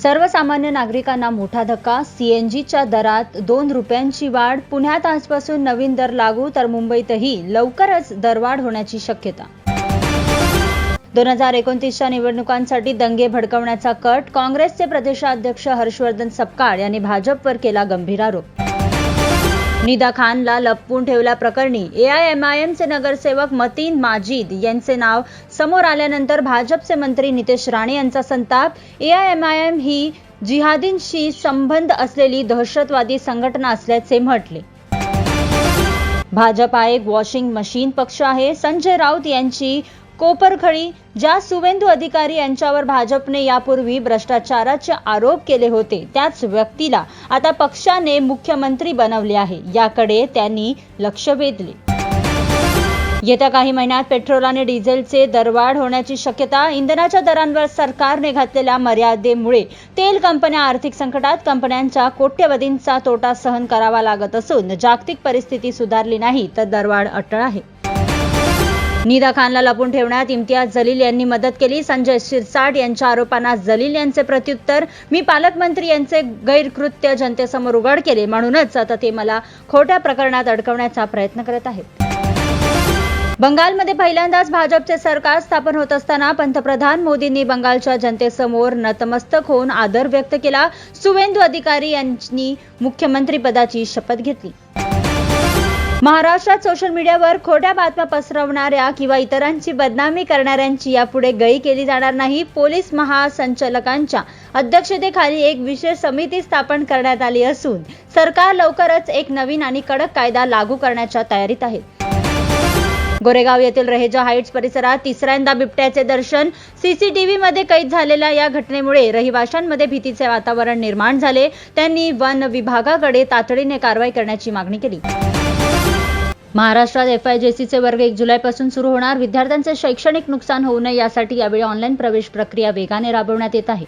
सर्वसामान्य नागरिकांना मोठा धक्का. सीएनजीच्या दरात 2 रुपयांची वाढ. पुण्यात आजपासून नवीन दर लागू, तर मुंबईतही लवकरच दरवाढ होण्याची शक्यता. 2029च्या निवडणुकांसाठी दंगे भडकवण्याचा कट. काँग्रेसचे प्रदेशाध्यक्ष हर्षवर्धन सपकाळ यांनी भाजपवर केला गंभीर आरोप. निदा खानला लपवून ठेवल्याप्रकरणी एआयएमआयएमचे नगरसेवक मतीन माजिद यांचे नाव समोर आल्यानंतर भाजपचे मंत्री नितेश राणे यांचा संताप. एआयएमआयएम ही जिहादींशी संबंध असलेली दहशतवादी संघटना असल्याचे म्हटले. भाजप हा एक वॉशिंग मशीन पक्ष आहे. संजय राऊत यांची कोपरखळी. ज्या सुवेंदू अधिकारी यांच्यावर भाजपने यापूर्वी भ्रष्टाचाराचे आरोप केले होते, त्याच व्यक्तीला आता पक्षाने मुख्यमंत्री बनवले आहे, याकडे त्यांनी लक्ष वेधले. येत्या काही महिन्यात पेट्रोल आणि डिझेलचे दरवाढ होण्याची शक्यता. इंधनाच्या दरांवर सरकारने घातलेल्या मर्यादेमुळे तेल कंपन्या आर्थिक संकटात. कंपन्यांच्या कोट्यवधींचा तोटा सहन करावा लागत असून जागतिक परिस्थिती सुधारली नाही तर दरवाढ अटळ आहे. निदा खानला लपवून ठेवण्यात इम्तियाज जलील यांनी मदत केली. संजय शिरसाट यांच्या आरोपांना जलील यांचे प्रत्युत्तर. मी पालकमंत्री यांचे गैरकृत्य जनतेसमोर उघड केले, म्हणूनच आता ते मला खोट्या प्रकरणात अडकवण्याचा प्रयत्न करत आहेत. बंगालमध्ये पहिल्यांदाच भाजपचे सरकार स्थापन होत असताना पंतप्रधान मोदींनी बंगालच्या जनतेसमोर नतमस्तक होऊन आदर व्यक्त केला. सुवेंदू अधिकारी यांनी मुख्यमंत्रीपदाची शपथ घेतली. महाराष्ट्रात सोशल मीडियावर खोट्या बातम्या पसरवणाऱ्या किंवा इतरांची बदनामी करणाऱ्यांची यापुढे गय केली जाणार नाही. पोलीस महासंचालकांच्या अध्यक्षतेखाली एक विशेष समिती स्थापन करण्यात आली असून सरकार लवकरच एक नवीन आणि कडक कायदा लागू करण्याच्या तयारीत आहे. गोरेगाव येथील रहेजा हाईट्स परिसरात तिसऱ्यांदा बिबट्याचे दर्शन. सीसीटीव्हीमध्ये कैद झालेल्या या घटनेमुळे रहिवाशांमध्ये भीतीचे वातावरण निर्माण झाले. त्यांनी वन विभागाकडे तातडीने कारवाई करण्याची मागणी केली. महाराष्ट्रात FIJCचे वर्ग 1 जुलैपासून सुरू होणार. विद्यार्थ्यांचे शैक्षणिक नुकसान होऊ नये यासाठी यावेळी ऑनलाईन प्रवेश प्रक्रिया वेगाने राबवण्यात येत आहे.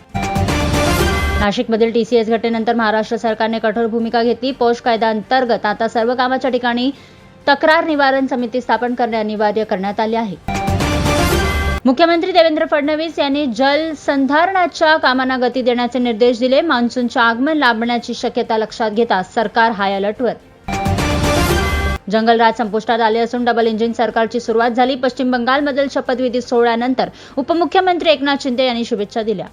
नाशिकमधील TCS घटनेनंतर महाराष्ट्र सरकारने कठोर भूमिका घेतली. पौष कायद्याअंतर्गत आता सर्व कामाच्या ठिकाणी तक्रार निवारण समिती स्थापन करणे अनिवार्य करण्यात आले आहे. मुख्यमंत्री देवेंद्र फडणवीस यांनी जलसंधारणाच्या कामांना गती देण्याचे निर्देश दिले. मान्सूनचे आगमन लांबण्याची शक्यता लक्षात घेता सरकार हाय अलर्टवर. जंगलराज संपुष्टात आले असून डबल इंजिन सरकारची सुरुवात झाली. पश्चिम बंगालमधील शपथविधी सोहळ्यानंतर उपमुख्यमंत्री एकनाथ शिंदे यांनी शुभेच्छा दिल्या.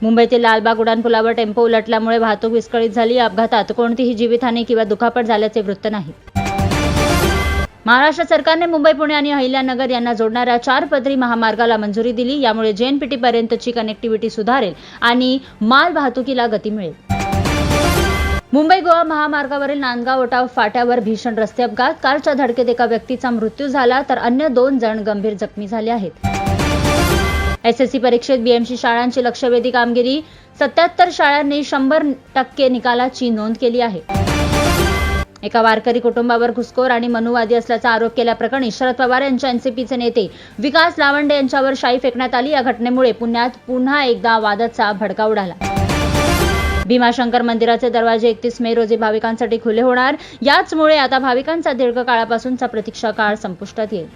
मुंबईतील लालबाग उड्डाणपुलावर टेम्पो उलटल्यामुळे वाहतूक विस्कळीत झाली. अपघातात कोणतीही जीवितहानी किंवा दुखापत झाल्याचे वृत्त नाही. महाराष्ट्र सरकारने मुंबई, पुणे आणि अहिल्यानगर यांना जोडणाऱ्या 4 पदरी महामार्गाला मंजुरी दिली. यामुळे JNPT पर्यंतची कनेक्टिव्हिटी सुधारेल आणि माल वाहतुकीला गती मिळेल. मुंबई गोवा महामार्गावरील नांदगाव ओटाव फाट्यावर भीषण रस्ते अपघात. कारच्या धडकेत एका व्यक्तीचा मृत्यू झाला तर अन्य 2 जण गंभीर जखमी झाले आहेत. SSC परीक्षेत BMC शाळांची लक्षवेधी कामगिरी. 77 शाळांनी 100% निकालाची नोंद केली आहे. एका वारकरी कुटुंबावर घुसखोर आणि मनुवादी असल्याचा आरोप केल्याप्रकरणी शरद पवार यांच्या NCPचे नेते विकास लावंडे यांच्यावर शाई फेकण्यात आली. या घटनेमुळे पुण्यात पुन्हा एकदा वादाचा भडका उडाला. भीमाशंकर मंदिराचे दरवाजे 31 मे रोजी भाविकांसाठी खुले होणार. याचमुळे आता भाविकांचा दीर्घ काळापासूनचा प्रतीक्षा काळ संपुष्टात येईल.